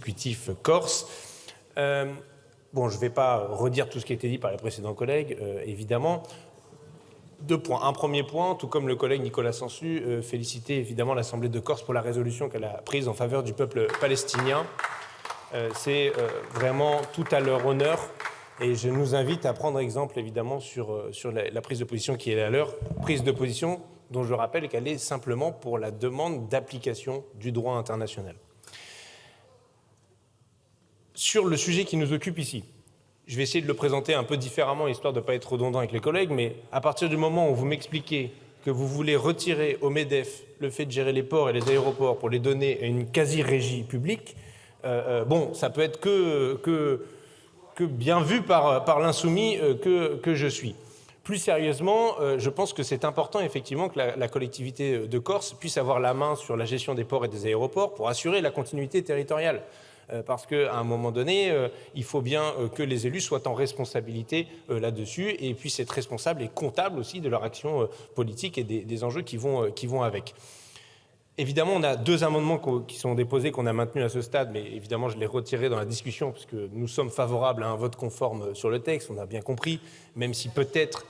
exécutif corse. Bon, je ne vais pas redire tout ce qui a été dit par les précédents collègues, évidemment. 2 points. Un premier point, tout comme le collègue Nicolas Sansu, féliciter évidemment l'Assemblée de Corse pour la résolution qu'elle a prise en faveur du peuple palestinien. C'est vraiment tout à leur honneur et je nous invite à prendre exemple évidemment sur la prise de position qui est la leur, prise de position dont je rappelle qu'elle est simplement pour la demande d'application du droit international. Sur le sujet qui nous occupe ici, je vais essayer de le présenter un peu différemment, histoire de ne pas être redondant avec les collègues, mais à partir du moment où vous m'expliquez que vous voulez retirer au MEDEF le fait de gérer les ports et les aéroports pour les donner à une quasi-régie publique, bon, ça peut être que bien vu par l'insoumis que je suis. Plus sérieusement, je pense que c'est important effectivement que la collectivité de Corse puisse avoir la main sur la gestion des ports et des aéroports pour assurer la continuité territoriale. Parce qu'à un moment donné, il faut bien que les élus soient en responsabilité là-dessus et puissent être responsables et comptables aussi de leur action politique et des enjeux qui vont avec. Évidemment, on a 2 amendements qui sont déposés, qu'on a maintenus à ce stade, mais évidemment, je les retirerai dans la discussion, puisque nous sommes favorables à un vote conforme sur le texte, on a bien compris, même si peut-être...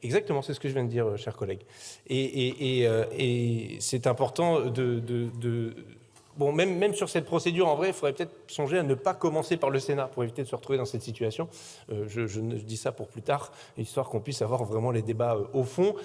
Exactement, c'est ce que je viens de dire, chers collègues. Et c'est important Bon, même sur cette procédure, en vrai, il faudrait peut-être songer à ne pas commencer par le Sénat pour éviter de se retrouver dans cette situation. Je dis ça pour plus tard, histoire qu'on puisse avoir vraiment les débats au fond,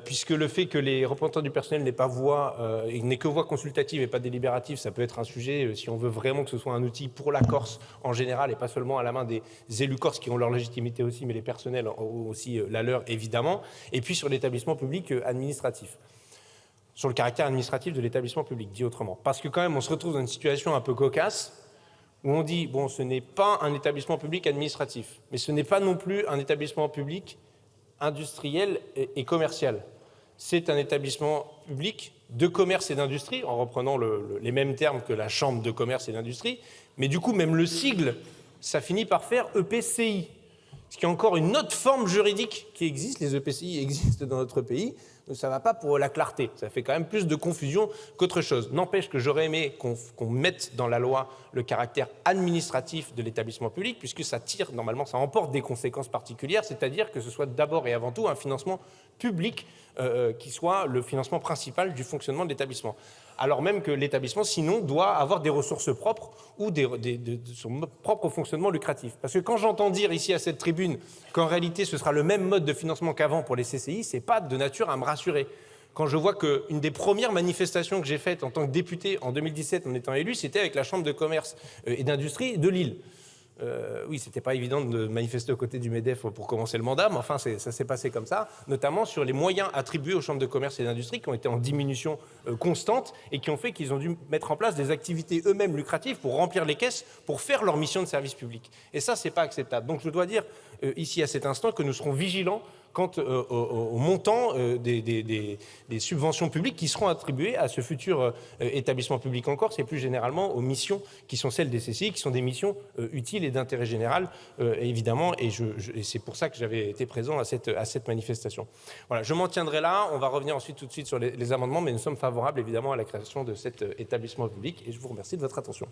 puisque le fait que les représentants du personnel n'aient que voix consultative et pas délibérative, ça peut être un sujet, si on veut vraiment que ce soit un outil pour la Corse en général, et pas seulement à la main des élus corses qui ont leur légitimité aussi, mais les personnels ont aussi la leur, évidemment. Et puis sur l'établissement public administratif. Sur le caractère administratif de l'établissement public, dit autrement. Parce que quand même, on se retrouve dans une situation un peu cocasse, où on dit, bon, ce n'est pas un établissement public administratif, mais ce n'est pas non plus un établissement public industriel et commercial. C'est un établissement public de commerce et d'industrie, en reprenant les mêmes termes que la Chambre de commerce et d'industrie, mais du coup, même le sigle, ça finit par faire EPCI, ce qui est encore une autre forme juridique qui existe, les EPCI existent dans notre pays, donc ça ne va pas pour la clarté, ça fait quand même plus de confusion qu'autre chose. N'empêche que j'aurais aimé qu'on mette dans la loi le caractère administratif de l'établissement public, puisque ça tire, normalement, ça emporte des conséquences particulières, c'est-à-dire que ce soit d'abord et avant tout un financement public qui soit le financement principal du fonctionnement de l'établissement. Alors même que l'établissement, sinon, doit avoir des ressources propres ou de son propre fonctionnement lucratif. Parce que quand j'entends dire ici à cette tribune qu'en réalité ce sera le même mode de financement qu'avant pour les CCI, ce n'est pas de nature à me rassurer. Quand je vois qu'une des premières manifestations que j'ai faites en tant que député en 2017 en étant élu, c'était avec la Chambre de commerce et d'industrie de Lille. Oui, c'était pas évident de manifester aux côtés du MEDEF pour commencer le mandat, mais enfin, ça s'est passé comme ça, notamment sur les moyens attribués aux chambres de commerce et d'industrie qui ont été en diminution constante et qui ont fait qu'ils ont dû mettre en place des activités eux-mêmes lucratives pour remplir les caisses, pour faire leur mission de service public. Et ça, c'est pas acceptable. Donc, je dois dire ici à cet instant que nous serons vigilants quant au montant des subventions publiques qui seront attribuées à ce futur établissement public en Corse et plus généralement aux missions qui sont celles des CCI, qui sont des missions utiles et d'intérêt général, évidemment, et c'est pour ça que j'avais été présent à cette manifestation. Voilà, je m'en tiendrai là, on va revenir ensuite tout de suite sur les amendements, mais nous sommes favorables évidemment à la création de cet établissement public et je vous remercie de votre attention.